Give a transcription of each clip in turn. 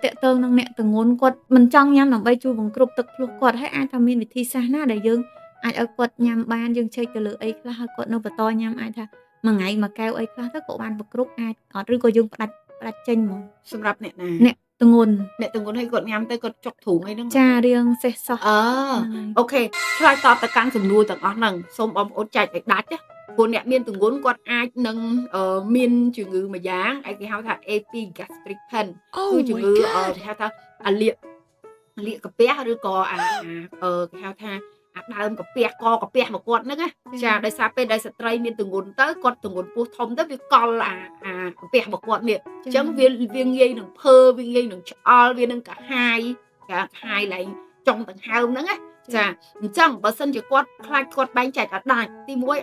តាក់ទងនឹងអ្នកទម្ងន់គាត់មិនចង់ញ៉ាំដើម្បីជួយបង្គ្រប់ទឹកភ្លោះគាត់ហើយអាចថាមានវិធីសាស្ត្រណាដែលយើងអាចឲ្យគាត់ញ៉ាំបានយើងឆែកទៅលើអីខ្លះហើយគាត់នៅបន្តញ៉ាំអាចថាមួយថ្ងៃមួយកែវអីខ្លះទៅក៏បានបង្គ្រប់អាចអត់ឬក៏យើងផ្ដាច់ចេញហ្មងសម្រាប់អ្នកណាអ្នកទម្ងន់ឲ្យគាត់ញ៉ាំទៅគាត់ចុកទ្រូងអីហ្នឹងចារៀងសេះសោះហ្នឹងហើយអូខេឆ្លើយតបទៅកាន់សំណួរទាំងអស់ហ្នឹងសូមបងប្អូនចែកឲ្យដាច់ណាព្រោះអ្នកមានទម្ងន់គាត់អាចនឹងមានជំងឺមួយយ៉ាងឯគេហៅថា epigastric pen គឺជំងឺគេហៅថាអាលាកកាពះឬក៏គេហៅថាដើមកាពះកកាពះមកគាត់ហ្នឹងណាចាដោយសារពេលដែលស្ត្រីមានទម្ងន់ទៅគាត់ទម្ងន់ពោះធំទៅវាកល់កាពះមកគាត់នេះអញ្ចឹងវាងាយនឹងភើវាងាយនឹងឆ្អល់វានឹងកាហាយឡើងចុងដង្ហើមហ្នឹងណាចាអញ្ចឹងបើសិនជាគាត់ខ្លាចគាត់បែងចែកអត់ដាច់ទីមួយ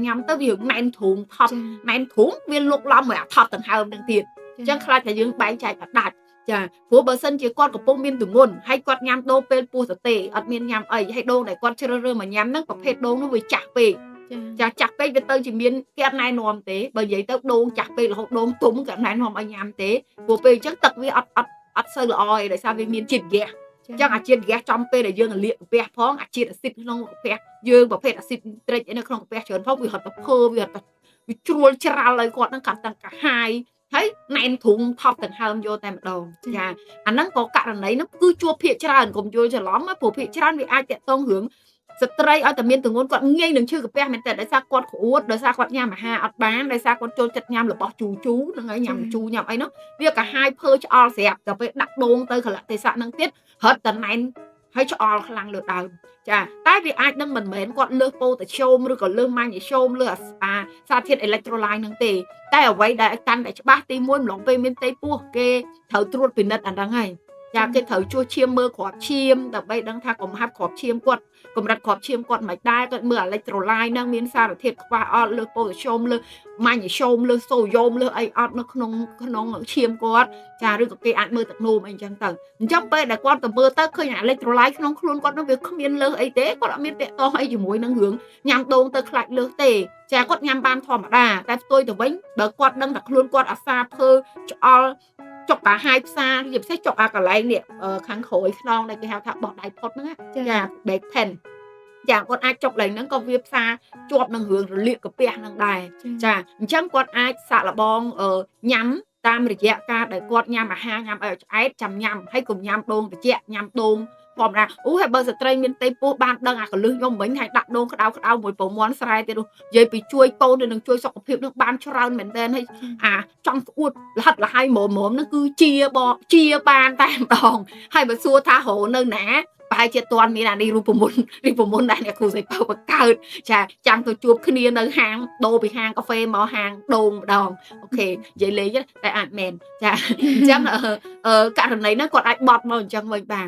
ញ៉ាំទៅវាណែនទ្រូងថប់ណែនទ្រូងវាលុកឡំមកថប់ដង្ហើមហ្នឹងទៀតអញ្ចឹងខ្លាចថាយើងបែងចែកអត់ដាច់ចាព្រោះបើសិនជាគាត់កំពុងមានទម្ងន់ហើយគាត់ញ៉ាំដូងពេលពោះសទេអត់មានញ៉ាំអីហើយដូងដែលគាត់ជ្រើសរើសមកញ៉ាំហ្នឹងប្រភេទដូងនោះវាចាស់ពេកចាស់ពេកវាទៅជាមានគេអត់ណែនាំទេបើនិយាយទៅដូងចាស់ពេករហូតដូងទុំក៏ណែនាំឲ្យញ៉ាំទេព្រោះពេលអញ្ចឹងទឹកវាអត់សូវល្អទេដោយសារវាមានជាតិហ្គាសអញ្ចឹងជាតិហ្គាសចំពេលដែលយើងលាកកាពះផងជាតិអាស៊ីតក្នុងកាពះយើងប្រភេទអាស៊ីតត្រិចនៅក្នុងកាពះច្រើនផងវាហត់ទៅភើវាជ្រួលច្រាល់ឲ្យគាត់ហ្នឹងកាត់តាំងកាហាយហើយណែនទ្រូងថប់ដង្ហើមយកតែម្ដងចាអាហ្នឹងក៏ករណីហ្នឹងគឺជួបភាគច្រើនកុំយល់ច្រឡំព្រោះភាគច្រើនវាអាចតាក់ទងរឿងស្ត្រីឲ្យតែមានទម្ងន់គាត់ងាយនឹងឈឺកាពះមែនតើដោយសារគាត់ក្អួតដោយសារគាត់ញ៉ាំអាហារអត់បានដោយសារគាត់ចូលចិត្តញ៉ាំរបស់ជូរហ្នឹងហើយញ៉ាំជូរញ៉ាំអីហ្នឹងវាកាហាយភើឆ្អល់ស្រាប់ដល់ពេលដាក់ដូងទៅកលៈទេសៈហ្នឹងទៀតរត់តែណែនហើយឆ្អល់ខ្លាំងលើដើមចាតែវាអាចនឹងមិនមែនគាត់លើសប៉ូតាស្យូមឬក៏លើសម៉ាញ៉េស្យូមលើសារធាតុអេឡិចត្រូឡៃហ្នឹងទេតែអ្វីដែលកាន់តែច្បាស់ទី1ម្លងពេលមានផ្ទៃពោះគេត្រូវត្រួតពិនិត្យអាហ្នឹងហើយចាគេត្រូវជួសឈាមមើលគ្រាប់ឈាមដើម្បីដឹងថាកំហាប់គ្រាប់ឈាមគាត់កម្រិតគ្រាប់ឈាមគាត់មិនដែរគាត់មើលអេឡិចត្រូឡៃហ្នឹងមានសារធាតុខ្វះអត់លើសប៉ូតាស្យូមលើសម៉ាញ៉េស្យូមលើសសូយ៉ូមលើសអីអត់នៅក្នុងឈាមគាត់ចាឬក៏គេអាចមើលទឹកនោមអីអញ្ចឹងទៅអញ្ចឹងពេលដែលគាត់ទៅមើលទៅឃើញអេឡិចត្រូឡៃក្នុងខ្លួនគាត់នោះវាគ្មានលើសអីទេគាត់អត់មានតាក់ទងអីជាមួយនឹងរឿងញ៉ាំដូងទៅខ្លាចលើសទេចាគាត់ញ៉ាំបានធម្មតាតែផ្ទុយទៅវិញបើគាត់ដឹងថាខ្លួនគាត់អាសាភើឆ្អល់ចុកកាហាយផ្សារជាពិសេសចុកកន្លែងនេះខាងក្រោយខ្នងដែលគេហៅថាបោះដៃផុតហ្នឹងចា back pen ចាគាត់អាចចុកឡើងហ្នឹងក៏វាផ្សារជាប់នឹងរឿងរលាកកាពះហ្នឹងដែរចាអញ្ចឹងគាត់អាចសាកល្បងញ៉ាំតាមរយៈការដែលគាត់ញ៉ាំអាហារញ៉ាំឲ្យឆ្អែតចាំញ៉ាំហើយកុំញ៉ាំដូងត្រជាក់ញ៉ាំដូងធម្មតាហើយបើស្ត្រីមានផ្ទៃពោះបានដឹងកលឹះខ្ញុំមិញហើយដាក់ដូងក្តៅមួយប្រមាន់ស្រែទៀតនោះនិយាយពីជួយកូនទៅនឹងជួយសុខភាពនឹងបានច្រើនមែនទែនហើយចង់ស្អួតលហិតលហើយមុំហ្នឹងគឺជាបានតែម្ដងហើយបើសួរថារោនៅណាប្រហែលជាអត់មានអានេះរូបមន្តដែលអ្នកគ្រូសៃពៅបង្កើតចាចាំងទៅជួបគ្នានៅហាងដូរពីហាងកាហ្វេមកហាងដូងម្ដងអូខេនិយាយលេងតែអាចមែនចាអញ្ចឹងករណីហ្នឹងគាត់អាចបត់មកអញ្ចឹងវិញបាន